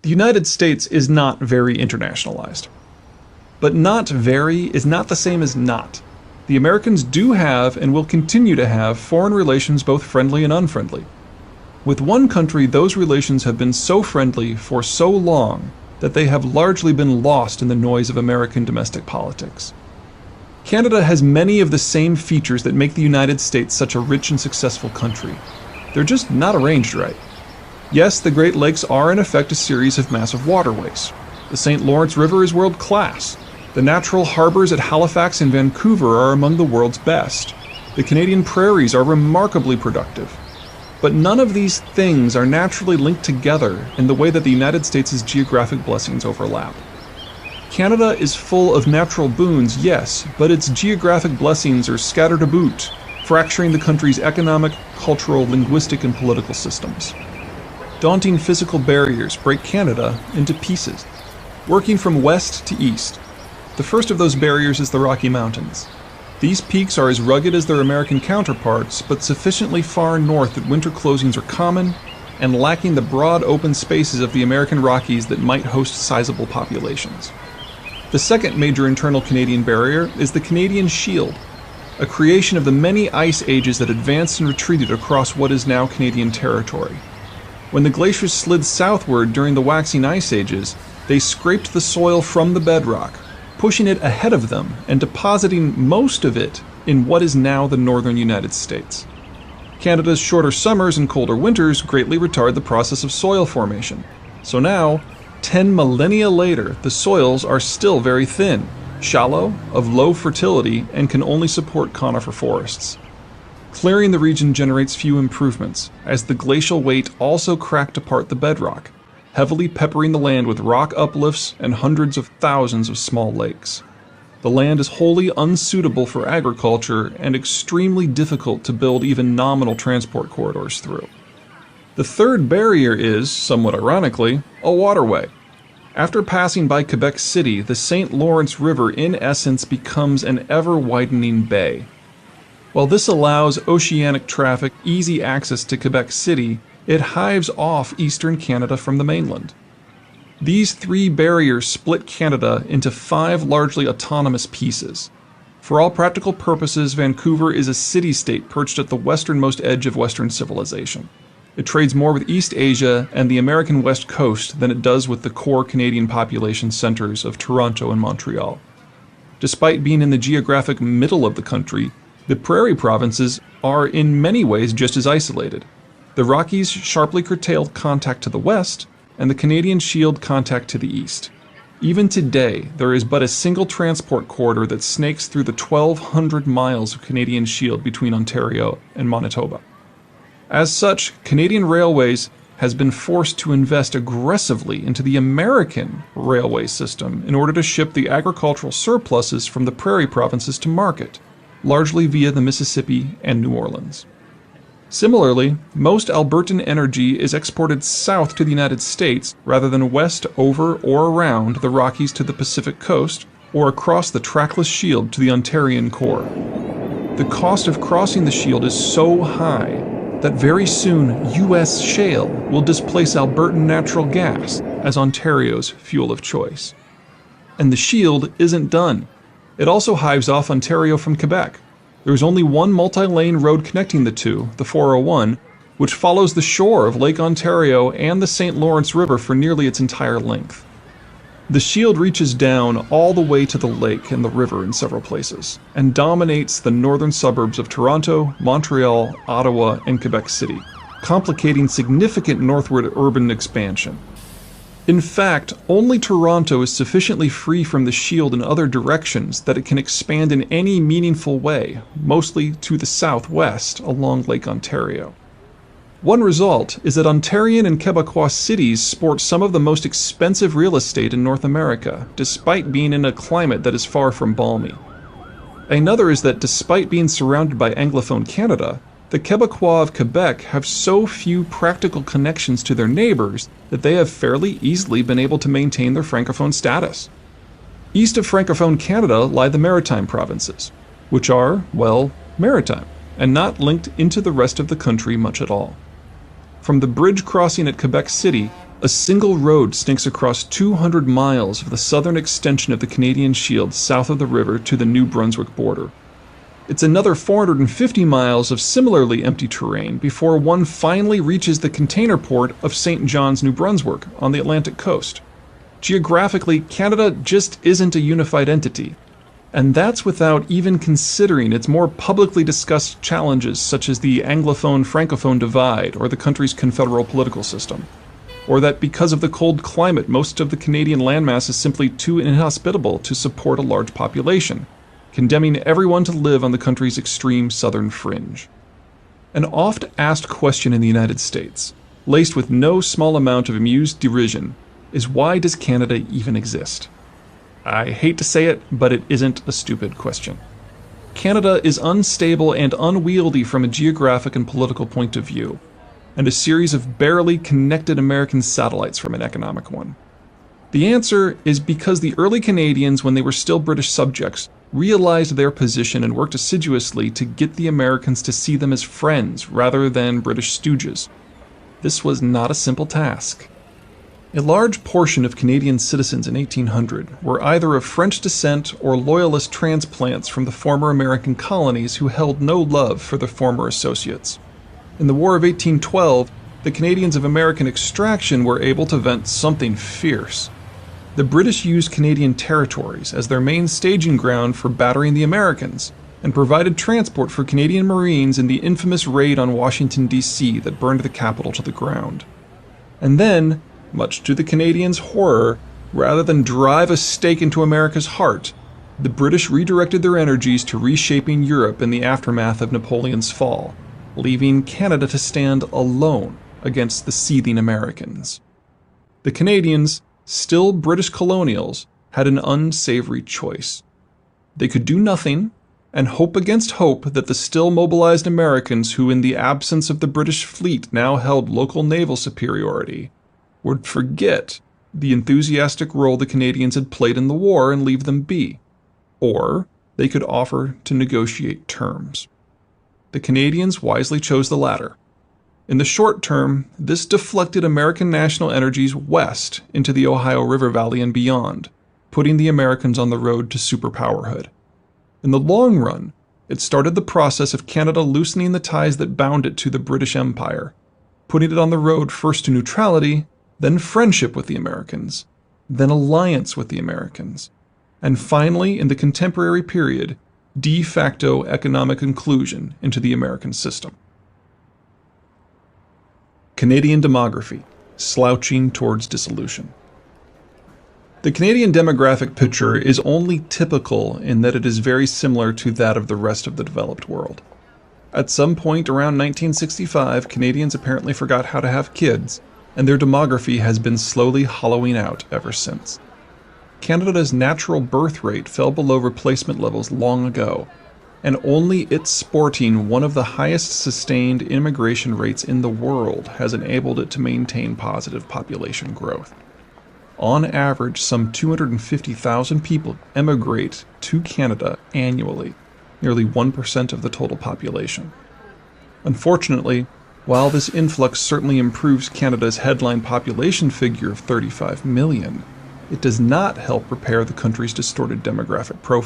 The United States is not very internationalized. But not very is not the same as not. The Americans do have and will continue to have foreign relations both friendly and unfriendly. With one country, those relations have been so friendly for so long that they have largely been lost in the noise of American domestic politics. Canada has many of the same features that make the United States such a rich and successful country. They're just not arranged right. Yes, the Great Lakes are in effect a series of massive waterways. The St. Lawrence River is world class. The natural harbors at Halifax and Vancouver are among the world's best. The Canadian prairies are remarkably productive. But none of these things are naturally linked together in the way that the United States' geographic blessings overlap. Canada is full of natural boons, yes, but its geographic blessings are scattered about, fracturing the country's economic, cultural, linguistic, and political systems. Daunting physical barriers break Canada into pieces, working from west to east. The first of those barriers is the Rocky Mountains. These peaks are as rugged as their American counterparts, but sufficiently far north that winter closings are common and lacking the broad open spaces of the American Rockies that might host sizable populations. The second major internal Canadian barrier is the Canadian Shield, a creation of the many ice ages that advanced and retreated across what is now Canadian territory. When the glaciers slid southward during the waxing ice ages, they scraped the soil from the bedrock, pushing it ahead of them and depositing most of it in what is now the northern United States. Canada's shorter summers and colder winters greatly retard the process of soil formation. So now, 10 millennia later, the soils are still very thin, shallow, of low fertility, and can only support conifer forests. Clearing the region generates few improvements, as the glacial weight also cracked apart the bedrock, heavily peppering the land with rock uplifts and hundreds of thousands of small lakes. The land is wholly unsuitable for agriculture and extremely difficult to build even nominal transport corridors through. The third barrier is, somewhat ironically, a waterway. After passing by Quebec City, the St. Lawrence River in essence becomes an ever-widening bay. While this allows oceanic traffic easy access to Quebec City, it hives off eastern Canada from the mainland. These three barriers split Canada into 5 largely autonomous pieces. For all practical purposes, Vancouver is a city-state perched at the westernmost edge of Western civilization. It trades more with East Asia and the American West Coast than it does with the core Canadian population centers of Toronto and Montreal. Despite being in the geographic middle of the country, the prairie provinces are in many ways just as isolated. The Rockies sharply curtail contact to the west, and the Canadian Shield contact to the east. Even today, there is but a single transport corridor that snakes through the 1,200 miles of Canadian Shield between Ontario and Manitoba. As such, Canadian Railways has been forced to invest aggressively into the American railway system in order to ship the agricultural surpluses from the prairie provinces to market, largely via the Mississippi and New Orleans. Similarly, most Albertan energy is exported south to the United States rather than west over or around the Rockies to the Pacific coast or across the trackless Shield to the Ontarian core. The cost of crossing the Shield is so high that very soon U.S. shale will displace Albertan natural gas as Ontario's fuel of choice. And the Shield isn't done. It also hives off Ontario from Quebec. There is only one multi-lane road connecting the two, the 401, which follows the shore of Lake Ontario and the St. Lawrence River for nearly its entire length. The Shield reaches down all the way to the lake and the river in several places, and dominates the northern suburbs of Toronto, Montreal, Ottawa, and Quebec City, complicating significant northward urban expansion. In fact, only Toronto is sufficiently free from the Shield in other directions that it can expand in any meaningful way, mostly to the southwest along Lake Ontario. One result is that Ontarian and Quebecois cities sport some of the most expensive real estate in North America, despite being in a climate that is far from balmy. Another is that despite being surrounded by Anglophone Canada, the Quebecois of Quebec have so few practical connections to their neighbors that they have fairly easily been able to maintain their Francophone status. East of Francophone Canada lie the Maritime provinces, which are, well, maritime, and not linked into the rest of the country much at all. From the bridge crossing at Quebec City, A single road stinks across 200 miles of the southern extension of the Canadian Shield south of the river to the New Brunswick border. It's another 450 miles of similarly empty terrain before one finally reaches the container port of St. John's, New Brunswick, on the Atlantic coast. Geographically, Canada just isn't a unified entity, and that's without even considering its more publicly discussed challenges such as the Anglophone-Francophone divide or the country's confederal political system, or that because of the cold climate, most of the Canadian landmass is simply too inhospitable to support a large population, condemning everyone to live on the country's extreme southern fringe. An oft-asked question in the United States, laced with no small amount of amused derision, is why does Canada even exist? I hate to say it, but it isn't a stupid question. Canada is unstable and unwieldy from a geographic and political point of view, and a series of barely connected American satellites from an economic one. The answer is because the early Canadians, when they were still British subjects, realized their position and worked assiduously to get the Americans to see them as friends rather than British stooges. This was not a simple task. A large portion of Canadian citizens in 1800 were either of French descent or loyalist transplants from the former American colonies who held no love for their former associates. In the War of 1812, the Canadians of American extraction were able to vent something fierce. The British used Canadian territories as their main staging ground for battering the Americans, and provided transport for Canadian Marines in the infamous raid on Washington, D.C. that burned the capital to the ground. And then, much to the Canadians' horror, rather than drive a stake into America's heart, the British redirected their energies to reshaping Europe in the aftermath of Napoleon's fall, leaving Canada to stand alone against the seething Americans. The Canadians, still British colonials, had an unsavory choice. They could do nothing and hope against hope that the still mobilized Americans, who in the absence of the British fleet now held local naval superiority, would forget the enthusiastic role the Canadians had played in the war and leave them be. Or they could offer to negotiate terms. The Canadians wisely chose the latter. In the short term, this deflected American national energies west into the Ohio River Valley and beyond, putting the Americans on the road to superpowerhood. In the long run, it started the process of Canada loosening the ties that bound it to the British Empire, putting it on the road first to neutrality, then friendship with the Americans, then alliance with the Americans, and finally, in the contemporary period, de facto economic inclusion into the American system. Canadian demography, slouching towards dissolution. The Canadian demographic picture is only typical in that it is very similar to that of the rest of the developed world. At some point around 1965, Canadians apparently forgot how to have kids, and their demography has been slowly hollowing out ever since. Canada's natural birth rate fell below replacement levels long ago, and only its sporting one of the highest sustained immigration rates in the world has enabled it to maintain positive population growth. On average, some 250,000 people emigrate to Canada annually, nearly 1% of the total population. Unfortunately, while this influx certainly improves Canada's headline population figure of 35 million, it does not help repair the country's distorted demographic profile.